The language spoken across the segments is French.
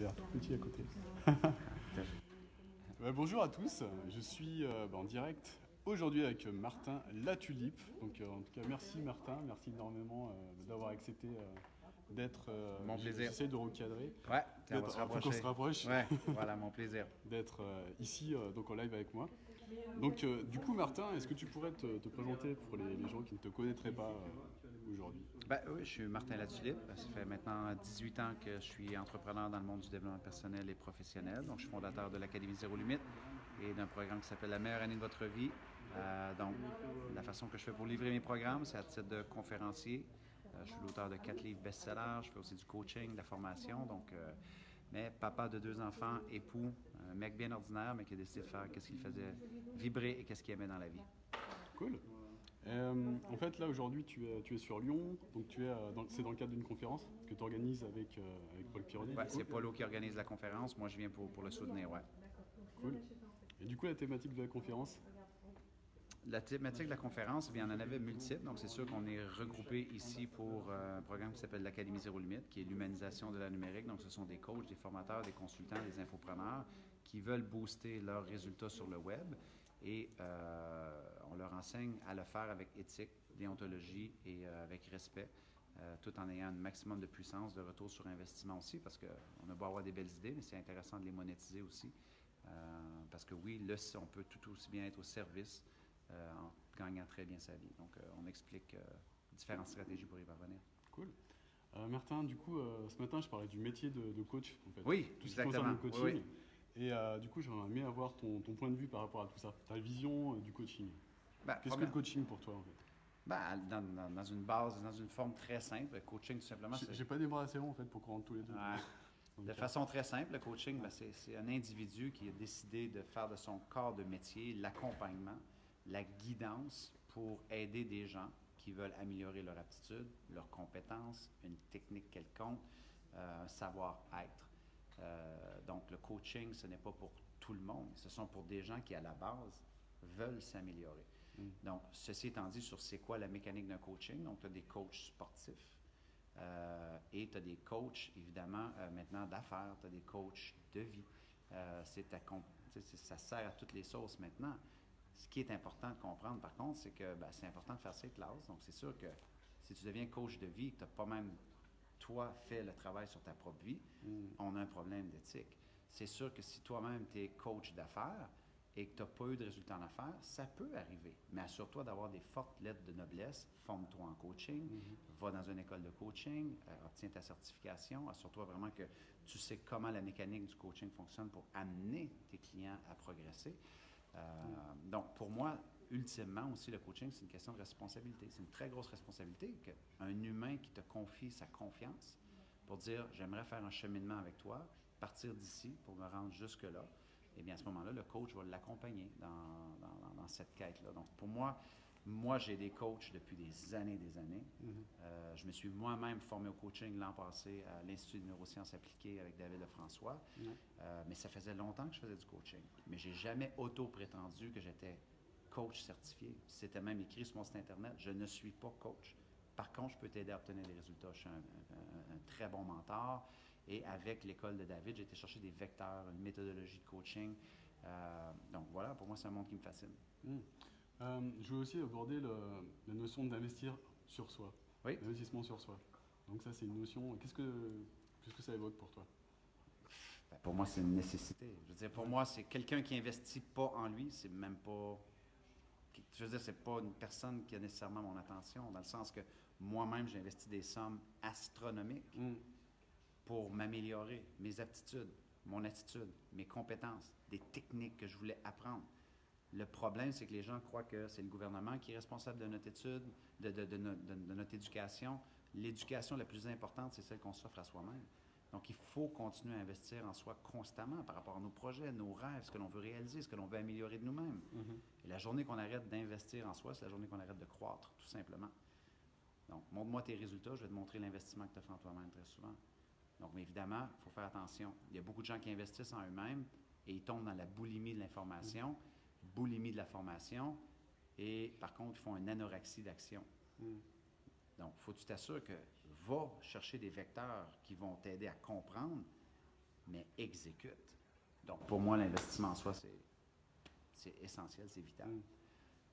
tu as l'air tout petit à côté. Bonjour à tous, je suis en direct aujourd'hui avec Martin Latulipe. Donc en tout cas merci Martin, merci énormément d'avoir accepté d'être... Mon plaisir. J'essaie de recadrer. Ouais, on va se faut qu'on se rapproche. Ouais, voilà, mon plaisir. D'être ici donc en live avec moi. Donc du coup Martin, est-ce que tu pourrais te présenter pour les gens qui ne te connaîtraient pas aujourd'hui? Oui, je suis Martin Latulipe. Ça fait maintenant 18 ans que je suis entrepreneur dans le monde du développement personnel et professionnel. Donc, je suis fondateur de l'Académie Zéro Limite et d'un programme qui s'appelle La meilleure année de votre vie. Donc, la façon que je fais pour livrer mes programmes, c'est à titre de conférencier. Je suis l'auteur de 4 livres best-sellers. Je fais aussi du coaching, de la formation. Donc, mais papa de 2 enfants, époux, un mec bien ordinaire, mais qui a décidé de faire ce qu'il faisait vibrer et qu'est-ce qu'il aimait dans la vie. Cool. En fait, là aujourd'hui, tu es sur Lyon, donc c'est dans le cadre d'une conférence que tu organises avec Paul Pironi. Oui, c'est Paulo qui organise la conférence. Moi, je viens pour le soutenir, ouais. Cool. Et du coup, la thématique de la conférence? La thématique de la conférence, eh bien, on en avait multiples. Donc, c'est sûr qu'on est regroupé ici pour un programme qui s'appelle l'Académie Zéro Limite, qui est l'humanisation de la numérique. Donc, ce sont des coachs, des formateurs, des consultants, des infopreneurs qui veulent booster leurs résultats sur le web. Et on leur enseigne à le faire avec éthique, déontologie et avec respect, tout en ayant un maximum de puissance, de retour sur investissement aussi, parce qu'on a beau avoir des belles idées, mais c'est intéressant de les monétiser aussi. Parce que oui, on peut tout aussi bien être au service en gagnant très bien sa vie. Donc, on explique différentes stratégies pour y parvenir. Cool. Martin, du coup, ce matin, je parlais du métier de coach. En fait. Oui, tout exactement. Ce qui concerne le coaching. Oui. Et du coup, j'aimerais bien avoir ton point de vue par rapport à tout ça, ta vision du coaching. Qu'est-ce que le coaching pour toi, en fait? Dans une base, dans une forme très simple, le coaching, tout simplement, c'est... J'ai pas des bras assez longs, en fait, pour qu'on rentre tous les deux. De façon très simple, le coaching, c'est un individu qui a décidé de faire de son corps de métier l'accompagnement, la guidance pour aider des gens qui veulent améliorer leur aptitude, leurs compétences, une technique quelconque, un savoir-être. Donc, le coaching, ce n'est pas pour tout le monde. Ce sont pour des gens qui, à la base, veulent s'améliorer. Donc, ceci étant dit, sur c'est quoi la mécanique d'un coaching, donc tu as des coachs sportifs et tu as des coachs, évidemment, maintenant d'affaires, tu as des coachs de vie. Ça sert à toutes les sauces maintenant. Ce qui est important de comprendre, par contre, c'est que c'est important de faire ses classes. Donc, c'est sûr que si tu deviens coach de vie et que tu n'as pas même toi fait le travail sur ta propre vie, on a un problème d'éthique. C'est sûr que si toi-même tu es coach d'affaires et que tu n'as pas eu de résultats en affaires, ça peut arriver. Mais assure-toi d'avoir des fortes lettres de noblesse, forme-toi en coaching, va dans une école de coaching, obtiens ta certification, assure-toi vraiment que tu sais comment la mécanique du coaching fonctionne pour amener tes clients à progresser. Donc, pour moi, ultimement aussi, le coaching, c'est une question de responsabilité. C'est une très grosse responsabilité qu'un humain qui te confie sa confiance pour dire « j'aimerais faire un cheminement avec toi, partir d'ici pour me rendre jusque-là », eh bien, à ce moment-là, le coach va l'accompagner dans cette quête-là. Donc, pour moi, j'ai des coachs depuis des années. Je me suis moi-même formé au coaching l'an passé à l'Institut de neurosciences appliquées avec David Lefrançois. Mais ça faisait longtemps que je faisais du coaching. Mais je n'ai jamais auto-prétendu que j'étais coach certifié. C'était même écrit sur mon site Internet. Je ne suis pas coach. Par contre, je peux t'aider à obtenir des résultats. Je suis un très bon mentor. Et avec l'école de David, j'ai été chercher des vecteurs, une méthodologie de coaching. Donc voilà, pour moi, c'est un monde qui me fascine. Je veux aussi aborder la notion d'investir sur soi. Oui. L'investissement sur soi. Donc ça, c'est une notion... Qu'est-ce que ça évoque pour toi? Pour moi, c'est une nécessité. Je veux dire, pour moi, c'est quelqu'un qui n'investit pas en lui, c'est même pas... Je veux dire, c'est pas une personne qui a nécessairement mon attention, dans le sens que moi-même, j'ai investi des sommes astronomiques pour m'améliorer, mes aptitudes, mon attitude, mes compétences, des techniques que je voulais apprendre. Le problème, c'est que les gens croient que c'est le gouvernement qui est responsable de notre étude, de notre éducation. L'éducation la plus importante, c'est celle qu'on s'offre à soi-même. Donc, il faut continuer à investir en soi constamment par rapport à nos projets, nos rêves, ce que l'on veut réaliser, ce que l'on veut améliorer de nous-mêmes. Et la journée qu'on arrête d'investir en soi, c'est la journée qu'on arrête de croître, tout simplement. Donc, montre-moi tes résultats, je vais te montrer l'investissement que tu as fait en toi-même très souvent. Donc, mais évidemment, il faut faire attention. Il y a beaucoup de gens qui investissent en eux-mêmes et ils tombent dans la boulimie de l'information, boulimie de la formation, et par contre, ils font une anorexie d'action. Donc, il faut que tu t'assures que va chercher des vecteurs qui vont t'aider à comprendre, mais exécute. Donc, pour moi, l'investissement en soi, c'est essentiel, c'est vital.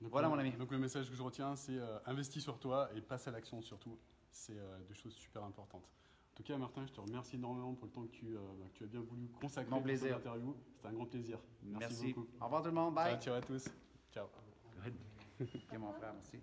Donc, Voilà, mon ami. Donc le message que je retiens, c'est investis sur toi et passe à l'action surtout. C'est des choses super importantes. En tout cas, Martin, je te remercie énormément pour le temps que tu as bien voulu consacrer Mon pour plaisir. cette interview. C'était un grand plaisir. Merci beaucoup. Au revoir tout le monde. Bye. Ciao à tous. Ciao. Good. OK, mon frère, merci.